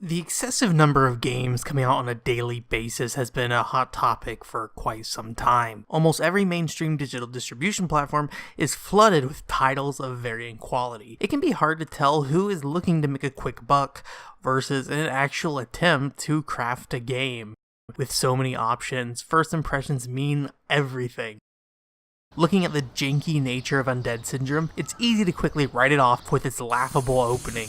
The excessive number of games coming out on a daily basis has been a hot topic for quite some time. Almost every mainstream digital distribution platform is flooded with titles of varying quality. It can be hard to tell who is looking to make a quick buck versus an actual attempt to craft a game. With so many options, first impressions mean everything. Looking at the janky nature of Undead Syndrome, it's easy to quickly write it off with its laughable opening.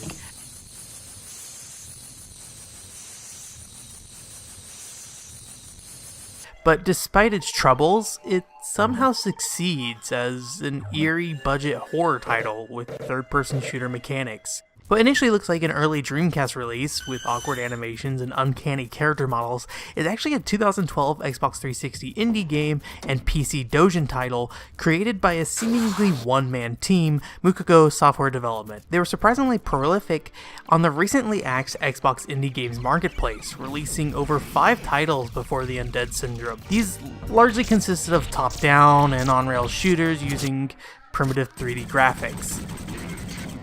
But despite its troubles, it somehow succeeds as an eerie budget horror title with third-person shooter mechanics. What initially looks like an early Dreamcast release with awkward animations and uncanny character models is actually a 2012 Xbox 360 indie game and PC Doujin title created by a seemingly one-man team, Mukako Software Development. They were surprisingly prolific on the recently axed Xbox Indie Games Marketplace, releasing over 5 titles before the Undead Syndrome. These largely consisted of top-down and on-rails shooters using primitive 3D graphics.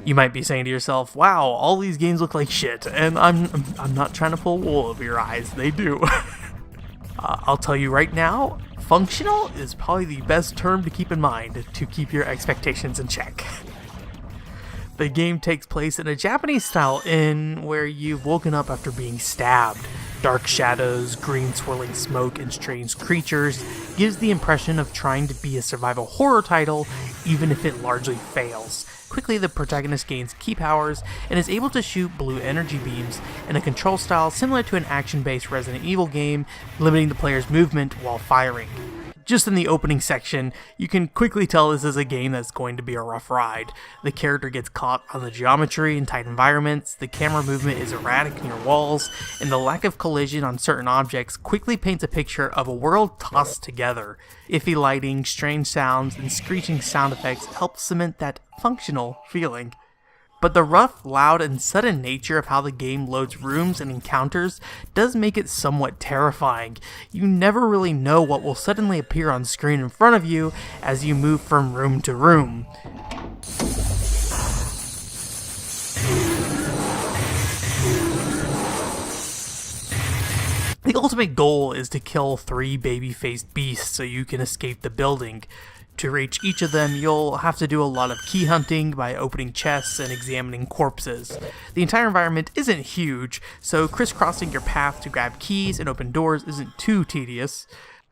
You might be saying to yourself, wow, all these games look like shit, and I'm not trying to pull wool over your eyes, they do. I'll tell you right now, functional is probably the best term to keep in mind to keep your expectations in check. The game takes place in a Japanese-style inn where you've woken up after being stabbed. Dark shadows, green swirling smoke, and strange creatures gives the impression of trying to be a survival horror title, even if it largely fails. Quickly, the protagonist gains key powers and is able to shoot blue energy beams in a control style similar to an action-based Resident Evil game, limiting the player's movement while firing. Just in the opening section, you can quickly tell this is a game that's going to be a rough ride. The character gets caught on the geometry in tight environments, the camera movement is erratic near walls, and the lack of collision on certain objects quickly paints a picture of a world tossed together. Iffy lighting, strange sounds, and screeching sound effects help cement that functional feeling. But the rough, loud, and sudden nature of how the game loads rooms and encounters does make it somewhat terrifying. You never really know what will suddenly appear on screen in front of you as you move from room to room. The ultimate goal is to kill 3 baby-faced beasts so you can escape the building. To reach each of them, you'll have to do a lot of key hunting by opening chests and examining corpses. The entire environment isn't huge, so crisscrossing your path to grab keys and open doors isn't too tedious.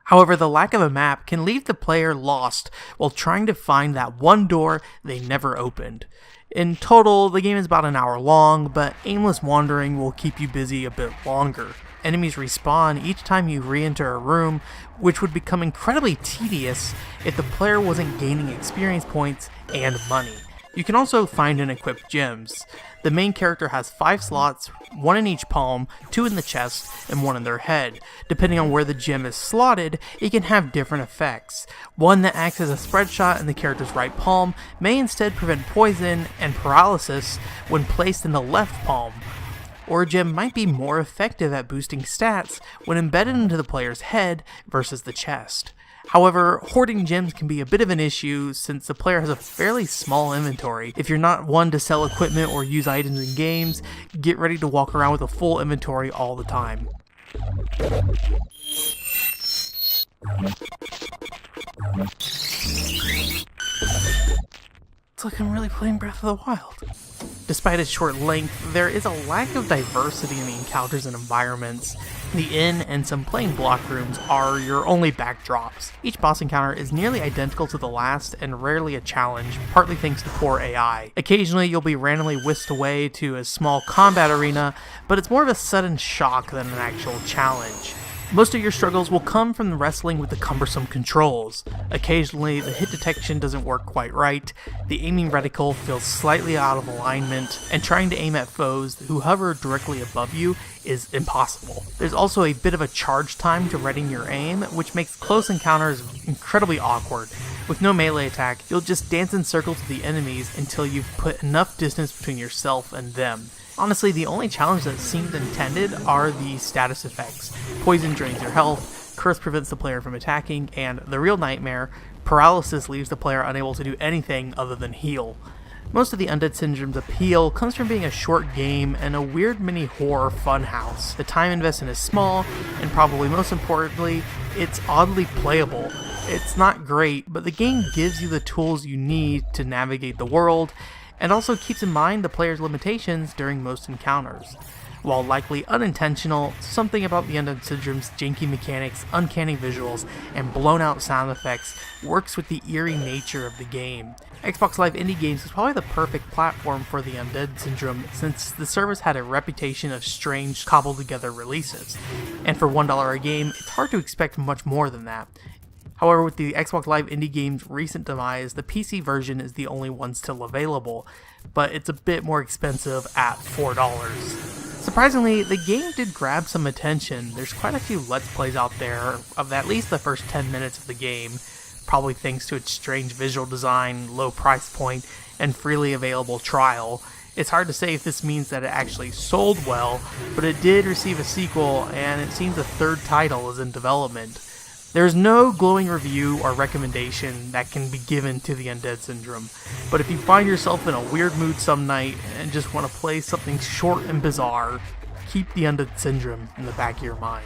However, the lack of a map can leave the player lost while trying to find that one door they never opened. In total, the game is about an hour long, but aimless wandering will keep you busy a bit longer. Enemies respawn each time you re-enter a room, which would become incredibly tedious if the player wasn't gaining experience points and money. You can also find and equip gems. The main character has 5 slots, 1 in each palm, 2 in the chest, and 1 in their head. Depending on where the gem is slotted, it can have different effects. One that acts as a spread shot in the character's right palm may instead prevent poison and paralysis when placed in the left palm. Or a gem might be more effective at boosting stats when embedded into the player's head versus the chest. However, hoarding gems can be a bit of an issue since the player has a fairly small inventory. If you're not one to sell equipment or use items in games, get ready to walk around with a full inventory all the time. It's like I'm really playing Breath of the Wild. Despite its short length, there is a lack of diversity in the encounters and environments. The inn and some plain block rooms are your only backdrops. Each boss encounter is nearly identical to the last and rarely a challenge, partly thanks to poor AI. Occasionally you'll be randomly whisked away to a small combat arena, but it's more of a sudden shock than an actual challenge. Most of your struggles will come from wrestling with the cumbersome controls. Occasionally, the hit detection doesn't work quite right, the aiming reticle feels slightly out of alignment, and trying to aim at foes who hover directly above you is impossible. There's also a bit of a charge time to readying your aim, which makes close encounters incredibly awkward. With no melee attack, you'll just dance in circles with the enemies until you've put enough distance between yourself and them. Honestly, the only challenge that seems intended are the status effects. Poison drains your health, curse prevents the player from attacking, and the real nightmare, paralysis leaves the player unable to do anything other than heal. Most of the Undead Syndrome's appeal comes from being a short game and a weird mini horror funhouse. The time invested is small, and probably most importantly, it's oddly playable. It's not great, but the game gives you the tools you need to navigate the world, and also keeps in mind the player's limitations during most encounters. While likely unintentional, something about the Undead Syndrome's janky mechanics, uncanny visuals, and blown out sound effects works with the eerie nature of the game. Xbox Live Indie Games is probably the perfect platform for the Undead Syndrome since the service had a reputation of strange, cobbled together releases. And for $1 a game, it's hard to expect much more than that. However, with the Xbox Live Indie Game's recent demise, the PC version is the only one still available, but it's a bit more expensive at $4. Surprisingly, the game did grab some attention. There's quite a few Let's Plays out there of at least the first 10 minutes of the game, probably thanks to its strange visual design, low price point, and freely available trial. It's hard to say if this means that it actually sold well, but it did receive a sequel, and it seems a third title is in development. There's no glowing review or recommendation that can be given to the Undead Syndrome, but if you find yourself in a weird mood some night and just want to play something short and bizarre, keep the Undead Syndrome in the back of your mind.